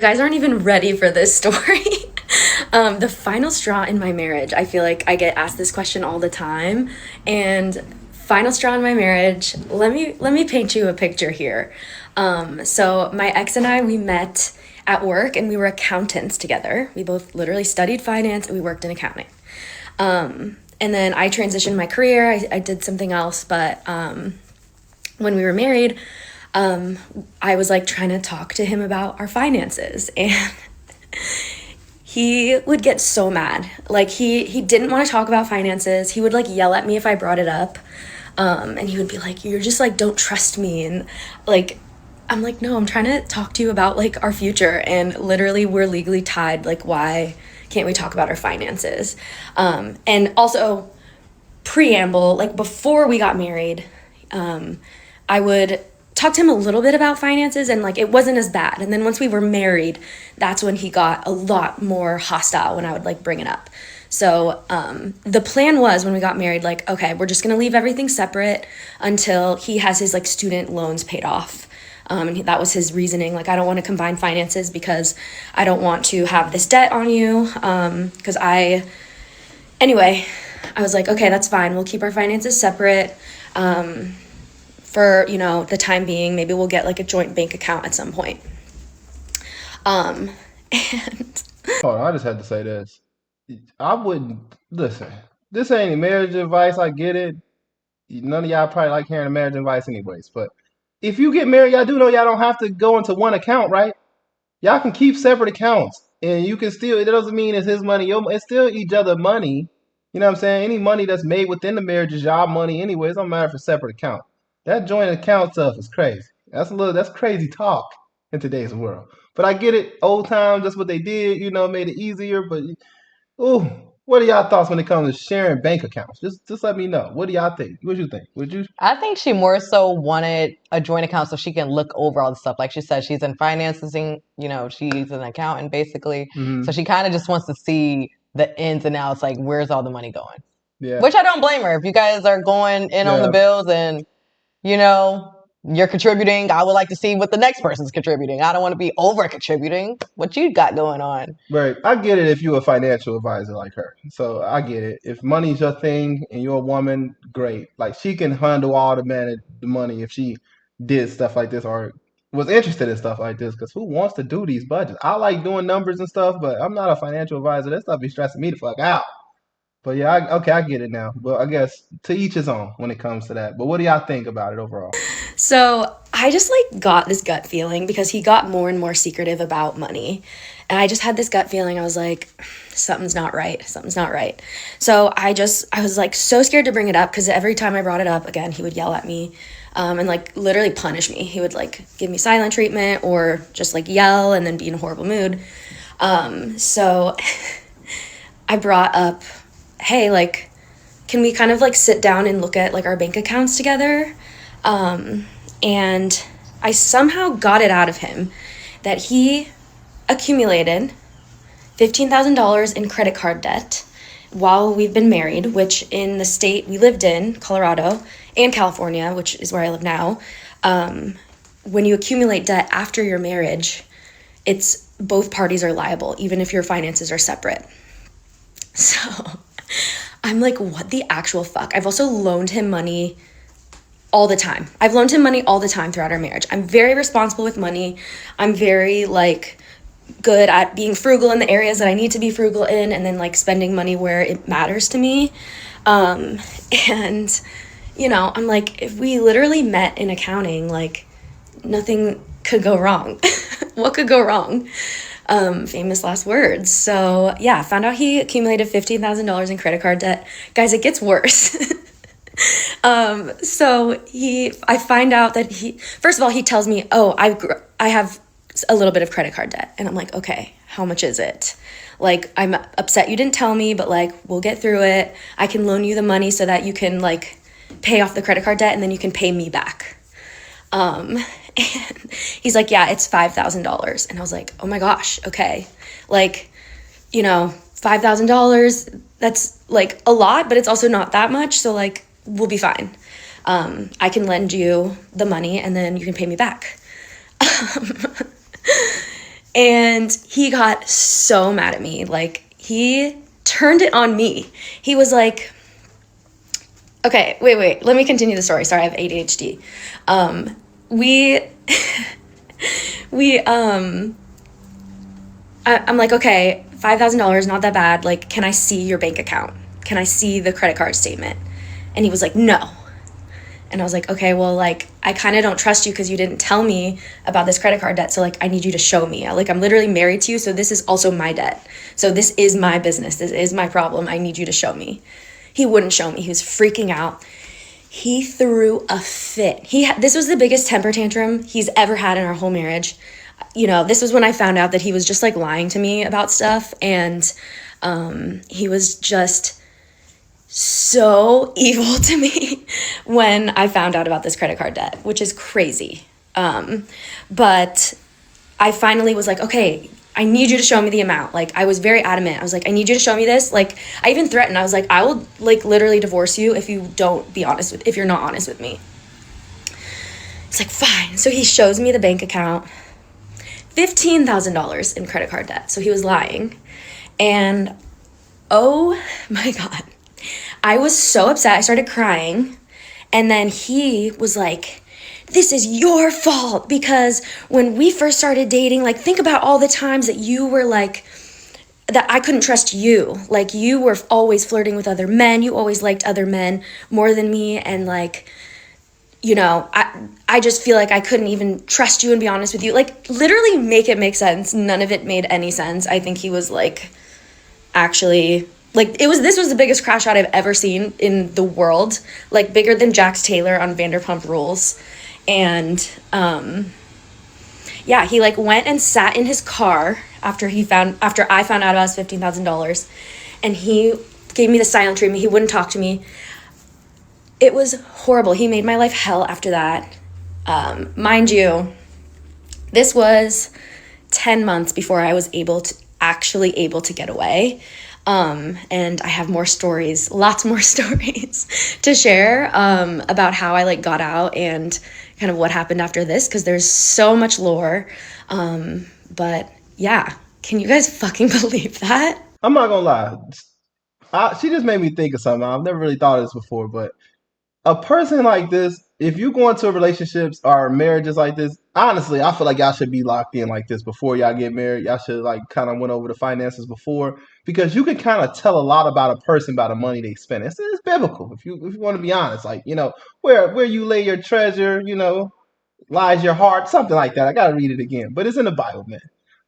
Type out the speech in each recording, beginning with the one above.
You guys aren't even ready for this story. The final straw in my marriage, I feel like I get asked this question all the time. And final straw in my marriage, let me paint you a picture here. So my ex and I, we met at work and we were accountants together. We both literally studied finance and we worked in accounting. And then I transitioned my career. I did something else, but when we were married, I was like trying to talk to him about our finances, and he would get so mad. Like he didn't want to talk about finances. He would like yell at me if I brought it up. And he would be like, "You're just like don't trust me." And like I'm like, "No, I'm trying to talk to you about like our future, and literally we're legally tied. Like why can't we talk about our finances?" And also preamble, like before we got married, I would talk to him a little bit about finances and like it wasn't as bad. And then once we were married, that's when he got a lot more hostile when I would like bring it up. So the plan was when we got married, like, okay, we're just gonna leave everything separate until he has his like student loans paid off. That was his reasoning. Like, I don't want to combine finances because I don't want to have this debt on you. Anyway, I was like, okay, that's fine. We'll keep our finances separate. For the time being, maybe we'll get like a joint bank account at some point. And Hold on, I just had to say this. I wouldn't listen. This ain't marriage advice. I get it. None of y'all probably like hearing marriage advice, anyways. But if you get married, y'all do know y'all don't have to go into one account, right? Y'all can keep separate accounts, and you can still. It doesn't mean it's his money. It's still each other money. You know what I'm saying? Any money that's made within the marriage is y'all money, anyways. It don't matter for separate account. That joint account stuff is crazy. That's crazy talk in today's world. But I get it. Old times, that's what they did. Made it easier. But oh, what are y'all thoughts when it comes to sharing bank accounts? Just let me know. What do y'all think? What you think? Would you? I think she more so wanted a joint account so she can look over all the stuff. Like she said, she's in financing, she's an accountant basically. So Mm-hmm. she kind of just wants to see the ins and outs, like where's all the money going? Yeah. Which I don't blame her. If you guys are going in on the Yeah. bills and, you know, you're contributing, I would like to see what the next person's contributing. I don't want to be over contributing. What you got going on? Right. I get it if you're a financial advisor like her. So I get it. If money's your thing and you're a woman, great. Like she can handle all the money if she did stuff like this or was interested in stuff like this. Because who wants to do these budgets? I like doing numbers and stuff, but I'm not a financial advisor. That stuff be stressing me the fuck out. But yeah, okay, I get it now. But I guess to each his own when it comes to that. But what do y'all think about it overall? so I just like got this gut feeling because he got more and more secretive about money. And I just had this gut feeling. I was like, something's not right. Something's not right. So I was like so scared to bring it up because every time I brought it up again, he would yell at me and like literally punish me. He would like give me silent treatment or just like yell and then be in a horrible mood. So I brought up, hey, like, can we kind of like sit down and look at like our bank accounts together? And I somehow got it out of him that he accumulated $15,000 in credit card debt while we've been married, which in the state we lived in, Colorado, and California, which is where I live now, when you accumulate debt after your marriage, it's both parties are liable, even if your finances are separate. So I'm like, what the actual fuck? I've also loaned him money all the time. I've loaned him money all the time throughout our marriage. I'm very responsible with money. I'm very like good at being frugal in the areas that I need to be frugal in and then like spending money where it matters to me. Um and I'm like if we literally met in accounting, like nothing could go wrong. What could go wrong? Famous last words. So yeah, found out he accumulated $15,000 in credit card debt. Guys, it gets worse. I find out that first of all, he tells me, oh, I have a little bit of credit card debt. And I'm like, okay, how much is it? Like, I'm upset you didn't tell me, but like, we'll get through it. I can loan you the money so that you can like pay off the credit card debt and then you can pay me back. And he's like, yeah, it's $5,000. And I was like, oh my gosh, okay. Like, $5,000, that's like a lot, but it's also not that much. So like, we'll be fine. I can lend you the money and then you can pay me back. And he got so mad at me. Like, he turned it on me. He was like, okay, wait, let me continue the story. Sorry, I have ADHD. We, I'm like, okay, $5,000, not that bad. Like, can I see your bank account? Can I see the credit card statement? And he was like, no. And I was like, okay, well, like, I kind of don't trust you because you didn't tell me about this credit card debt. So, like, I need you to show me. Like, I'm literally married to you. So this is also my debt. So this is my business. This is my problem. I need you to show me. He wouldn't show me. He was freaking out. He threw a fit. This was the biggest temper tantrum he's ever had in our whole marriage. You know, this was when I found out that he was just like lying to me about stuff. And he was just so evil to me when I found out about this credit card debt, which is crazy. But I finally was like, okay, I need you to show me the amount. Like, I was very adamant. I was like, I need you to show me this. Like, I even threatened. I was like, I will like literally divorce you if you don't be honest with, if you're not honest with me. It's like, fine. So he shows me the bank account, $15,000 in credit card debt. So he was lying. And oh my God, I was so upset. I started crying. And then he was like, this is your fault because when we first started dating, like, think about all the times that you were like, that I couldn't trust you. Like, you were always flirting with other men. You always liked other men more than me. And like, you know, I just feel like I couldn't even trust you and be honest with you. Like, literally make it make sense. None of it made any sense. I think he was like, actually, like, this was the biggest crash out I've ever seen in the world. Like, bigger than Jax Taylor on Vanderpump Rules. And yeah, he like went and sat in his car after I found out about his $15,000, and he gave me the silent treatment. He wouldn't talk to me. It was horrible. He made my life hell after that. Mind you, this was 10 months before I was able to get away. And I have more stories, lots more stories to share about how I like got out and kind of what happened after this, because there's so much lore. But yeah, can you guys fucking believe that? I'm not gonna lie. She just made me think of something. I've never really thought of this before, but a person like this, if you go into relationships or marriages like this, honestly, I feel like y'all should be locked in like this before y'all get married. Y'all should like kind of went over the finances before, because you can kind of tell a lot about a person by the money they spend. It's biblical if you want to be honest. Like, you know, where you lay your treasure, you know, lies your heart, something like that. I gotta read it again, but it's in the Bible, man.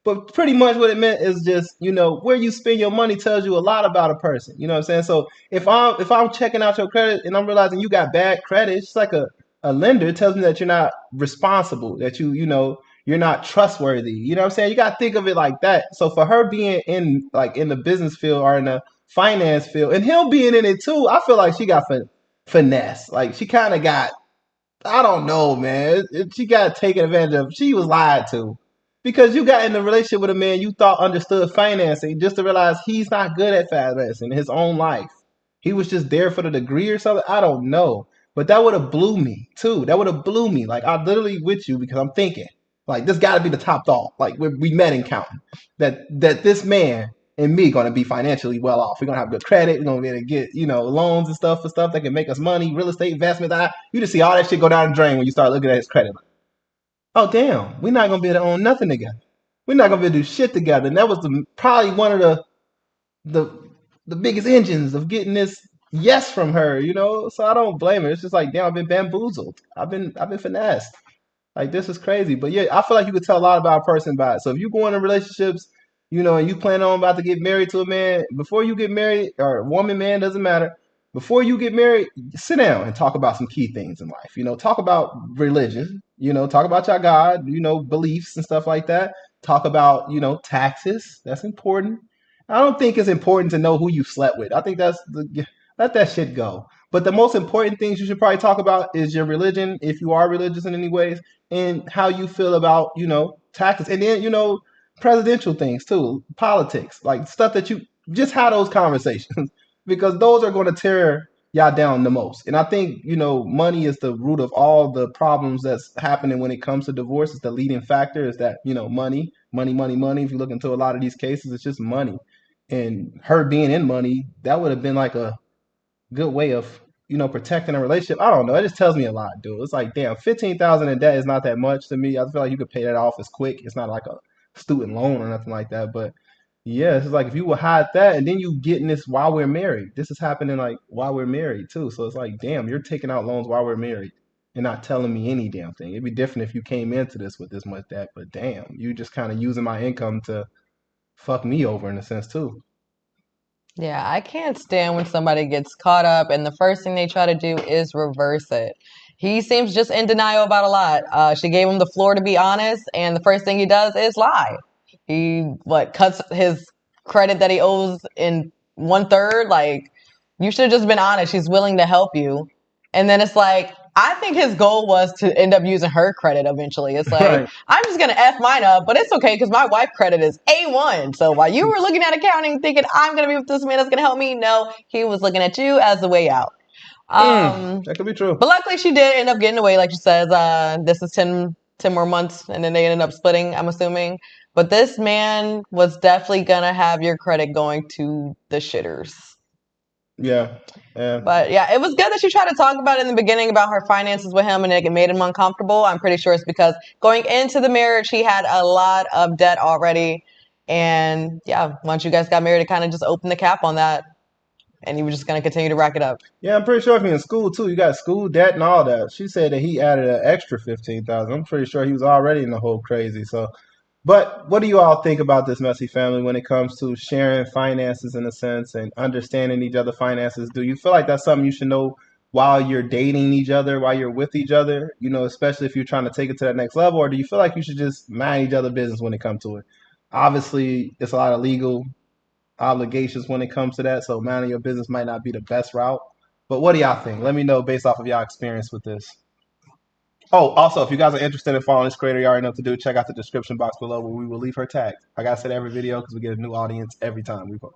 But pretty much what it meant is just, you know, where you spend your money tells you a lot about a person. You know what I'm saying? So if I'm checking out your credit and I'm realizing you got bad credit, it's like a lender. It tells me that you're not responsible, that you know, you're not trustworthy. You know what I'm saying? You gotta think of it like that. So for her being in the business field or in the finance field, and him being in it too, I feel like she got finesse. Like, she kind of got, I don't know, man. She got taken advantage of. She was lied to. Because you got in a relationship with a man you thought understood financing, just to realize he's not good at financing in his own life. He was just there for the degree or something. I don't know. But that would have blew me too. That would have blew me. Like, I'm literally with you because I'm thinking, like, this got to be the top thought. Like, we met in counting that this man and me gonna be financially well off. We're gonna have good credit. We're gonna be able to get, you know, loans and stuff for stuff that can make us money, real estate investments. You just see all that shit go down the drain when you start looking at his credit. Oh damn, we're not gonna be able to own nothing together. We're not gonna be able to do shit together. And that was probably one of the the biggest engines of getting this yes from her, you know. So I don't blame her. It's just like, damn, I've been bamboozled. I've been finessed. Like, this is crazy. But yeah, I feel like you could tell a lot about a person by it. So if you go into relationships, you know, and you plan on about to get married to a man, before you get married, or woman, man, doesn't matter. Before you get married, sit down and talk about some key things in life. You know, talk about religion, you know, talk about your God, you know, beliefs and stuff like that. Talk about, you know, taxes. That's important. I don't think it's important to know who you slept with. I think let that shit go. But the most important things you should probably talk about is your religion, if you are religious in any ways, and how you feel about, you know, taxes, and then, you know, presidential things too, politics, like stuff that you just have those conversations because those are going to tear. y'all down the most. And I think, money is the root of all the problems that's happening when it comes to divorce. It's the leading factor is that, money, money, money, money. If you look into a lot of these cases, it's just money. And her being in money, that would have been like a good way of, protecting a relationship. I don't know. It just tells me a lot, dude. It's like, damn, 15,000 in debt is not that much to me. I feel like you could pay that off as quick. It's not like a student loan or nothing like that. But yeah, it's like if you would hide that and then you getting this while we're married. This is happening like while we're married too. So it's like, damn, you're taking out loans while we're married and not telling me any damn thing. It'd be different if you came into this with this much debt, but damn, you just kind of using my income to fuck me over in a sense too. Yeah, I can't stand when somebody gets caught up and the first thing they try to do is reverse it. He seems just in denial about a lot. She gave him the floor to be honest, and the first thing he does is lie. He cuts his credit that he owes in 1/3. Like, you should have just been honest. She's willing to help you. And then it's like, I think his goal was to end up using her credit eventually. It's like, Right. I'm just gonna F mine up, but it's okay because my wife credit is A1. So while you were looking at accounting thinking I'm gonna be with this man that's gonna help me, no, he was looking at you as the way out. That could be true. But luckily she did end up getting away, like she says, this is 10 more months and then they ended up splitting, I'm assuming. But this man was definitely gonna have your credit going to the shitters. Yeah. Yeah. But yeah, it was good that she tried to talk about it in the beginning about her finances with him and it made him uncomfortable. I'm pretty sure it's because going into the marriage, he had a lot of debt already. And yeah, once you guys got married, it kind of just opened the cap on that. And he was just going to continue to rack it up. Yeah, I'm pretty sure if you're in school too, you got school debt and all that. She said that he added an extra 15,000. I'm pretty sure he was already in the whole crazy. So, but what do you all think about this messy family when it comes to sharing finances in a sense and understanding each other finances? Do you feel like that's something you should know while you're dating each other, while you're with each other? Especially if you're trying to take it to that next level, or do you feel like you should just mind each other business when it comes to it? Obviously, it's a lot of legal obligations when it comes to that. So minding your business might not be the best route. But what do y'all think? Let me know based off of y'all experience with this. Oh, also, if you guys are interested in following this creator, you already know what to do. Check out the description box below where we will leave her tagged. Like I said, every video because we get a new audience every time we post.